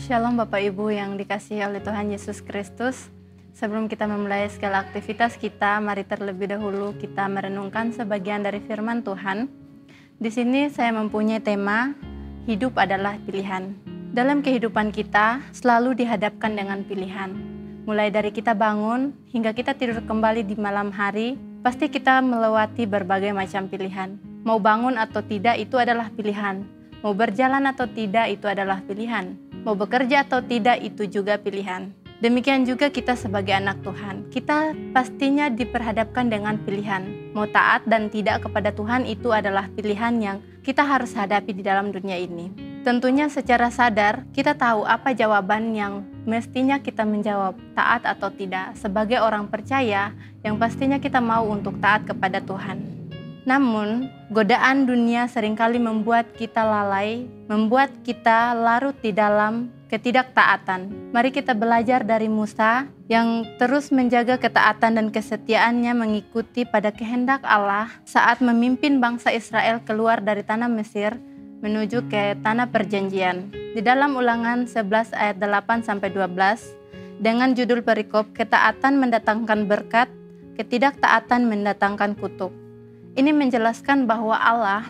Shalom Bapak Ibu yang dikasihi oleh Tuhan Yesus Kristus. Sebelum kita memulai segala aktivitas kita, mari terlebih dahulu kita merenungkan sebagian dari firman Tuhan. Di sini saya mempunyai tema, hidup adalah pilihan. Dalam kehidupan kita selalu dihadapkan dengan pilihan. Mulai dari kita bangun hingga kita tidur kembali di malam hari, pasti kita melewati berbagai macam pilihan. Mau bangun atau tidak itu adalah pilihan. Mau berjalan atau tidak itu adalah pilihan. Mau bekerja atau tidak itu juga pilihan. Demikian juga kita sebagai anak Tuhan. Kita pastinya diperhadapkan dengan pilihan. Mau taat dan tidak kepada Tuhan itu adalah pilihan yang kita harus hadapi di dalam dunia ini. Tentunya secara sadar kita tahu apa jawaban yang mestinya kita menjawab, taat atau tidak. Sebagai orang percaya yang pastinya kita mau untuk taat kepada Tuhan. Namun, godaan dunia seringkali membuat kita lalai, membuat kita larut di dalam ketidaktaatan. Mari kita belajar dari Musa yang terus menjaga ketaatan dan kesetiaannya mengikuti pada kehendak Allah saat memimpin bangsa Israel keluar dari tanah Mesir menuju ke tanah perjanjian. Di dalam Ulangan 11 ayat 8-12 dengan judul perikop ketaatan mendatangkan berkat, ketidaktaatan mendatangkan kutuk. Ini menjelaskan bahwa Allah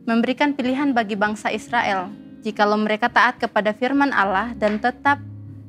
memberikan pilihan bagi bangsa Israel. Jikalau mereka taat kepada firman Allah dan tetap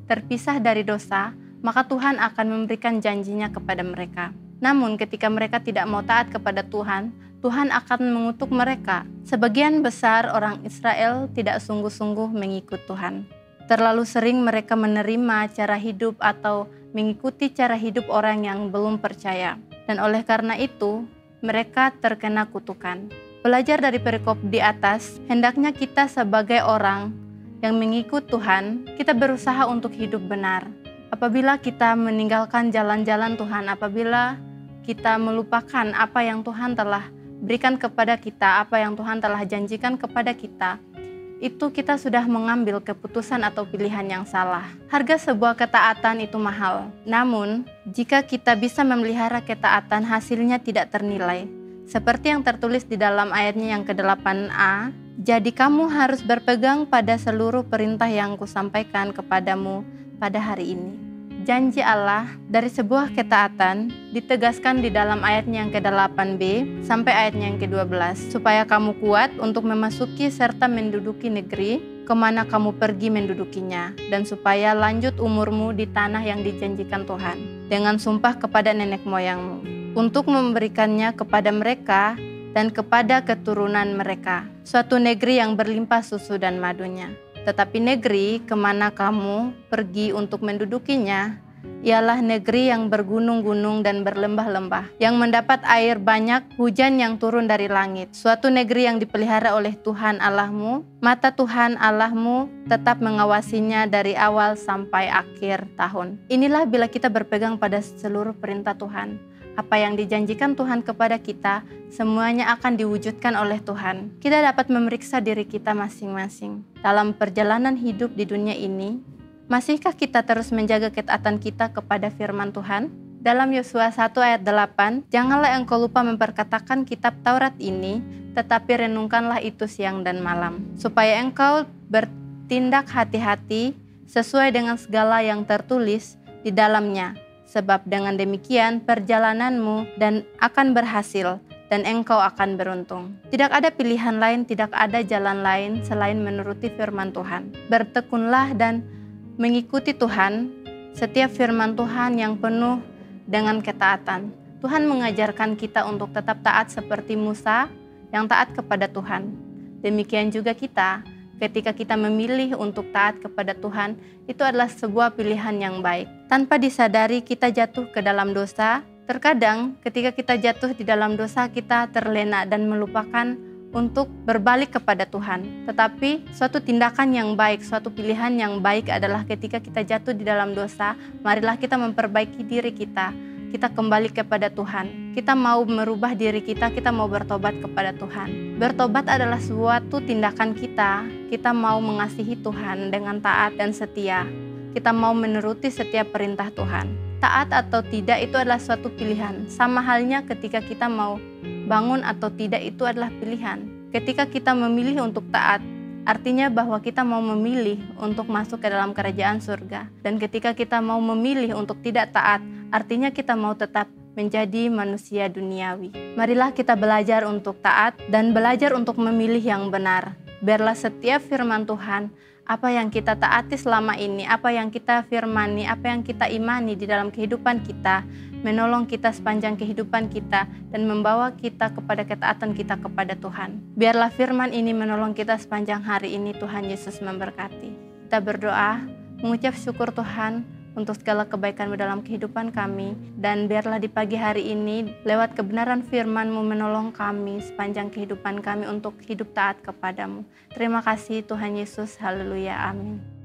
terpisah dari dosa, maka Tuhan akan memberikan janjinya kepada mereka. Namun ketika mereka tidak mau taat kepada Tuhan, Tuhan akan mengutuk mereka. Sebagian besar orang Israel tidak sungguh-sungguh mengikut Tuhan. Terlalu sering mereka menerima cara hidup atau mengikuti cara hidup orang yang belum percaya. Dan oleh karena itu, mereka terkena kutukan. Belajar dari perikop di atas, hendaknya kita sebagai orang yang mengikut Tuhan, kita berusaha untuk hidup benar. Apabila kita meninggalkan jalan-jalan Tuhan, apabila kita melupakan apa yang Tuhan telah berikan kepada kita, apa yang Tuhan telah janjikan kepada kita, itu kita sudah mengambil keputusan atau pilihan yang salah. Harga sebuah ketaatan itu mahal. Namun, jika kita bisa memelihara ketaatan, hasilnya tidak ternilai. Seperti yang tertulis di dalam ayatnya yang ke-8a, jadi kamu harus berpegang pada seluruh perintah yang kusampaikan kepadamu pada hari ini. Janji Allah dari sebuah ketaatan ditegaskan di dalam ayatnya yang ke-8b sampai ayatnya yang ke-12, supaya kamu kuat untuk memasuki serta menduduki negeri kemana kamu pergi mendudukinya, dan supaya lanjut umurmu di tanah yang dijanjikan Tuhan dengan sumpah kepada nenek moyangmu, untuk memberikannya kepada mereka dan kepada keturunan mereka, suatu negeri yang berlimpah susu dan madunya. Tetapi negeri kemana kamu pergi untuk mendudukinya, ialah negeri yang bergunung-gunung dan berlembah-lembah, yang mendapat air banyak, hujan yang turun dari langit. Suatu negeri yang dipelihara oleh Tuhan Allahmu, mata Tuhan Allahmu tetap mengawasinya dari awal sampai akhir tahun. Inilah bila kita berpegang pada seluruh perintah Tuhan. Apa yang dijanjikan Tuhan kepada kita, semuanya akan diwujudkan oleh Tuhan. Kita dapat memeriksa diri kita masing-masing. Dalam perjalanan hidup di dunia ini, masihkah kita terus menjaga ketaatan kita kepada firman Tuhan? Dalam Yosua 1 ayat 8, janganlah engkau lupa memperkatakan kitab Taurat ini, tetapi renungkanlah itu siang dan malam, supaya engkau bertindak hati-hati sesuai dengan segala yang tertulis di dalamnya. Sebab dengan demikian perjalananmu dan akan berhasil dan engkau akan beruntung. Tidak ada pilihan lain, tidak ada jalan lain selain menuruti firman Tuhan. Bertekunlah dan mengikuti Tuhan, setiap firman Tuhan yang penuh dengan ketaatan. Tuhan mengajarkan kita untuk tetap taat seperti Musa yang taat kepada Tuhan. Demikian juga kita. Ketika kita memilih untuk taat kepada Tuhan, itu adalah sebuah pilihan yang baik. Tanpa disadari kita jatuh ke dalam dosa. Terkadang ketika kita jatuh di dalam dosa, kita terlena dan melupakan untuk berbalik kepada Tuhan. Tetapi suatu tindakan yang baik, suatu pilihan yang baik adalah ketika kita jatuh di dalam dosa, marilah kita memperbaiki diri kita. Kita kembali kepada Tuhan. Kita mau merubah diri kita mau bertobat kepada Tuhan. Bertobat adalah suatu tindakan kita. Kita mau mengasihi Tuhan dengan taat dan setia. Kita mau menuruti setiap perintah Tuhan. Taat atau tidak itu adalah suatu pilihan. Sama halnya ketika kita mau bangun atau tidak itu adalah pilihan. Ketika kita memilih untuk taat, Artinya bahwa kita mau memilih untuk masuk ke dalam kerajaan surga. Dan ketika kita mau memilih untuk tidak taat, artinya kita mau tetap menjadi manusia duniawi. Marilah kita belajar untuk taat dan belajar untuk memilih yang benar. Biarlah setiap firman Tuhan, apa yang kita taati selama ini, apa yang kita firmani, apa yang kita imani di dalam kehidupan kita, menolong kita sepanjang kehidupan kita dan membawa kita kepada ketaatan kita kepada Tuhan. Biarlah firman ini menolong kita sepanjang hari ini. Tuhan Yesus memberkati. Kita berdoa, mengucap syukur Tuhan untuk segala kebaikan-Mu dalam kehidupan kami, dan biarlah di pagi hari ini lewat kebenaran firman-Mu menolong kami sepanjang kehidupan kami untuk hidup taat kepadamu. Terima kasih Tuhan Yesus, haleluya, amin.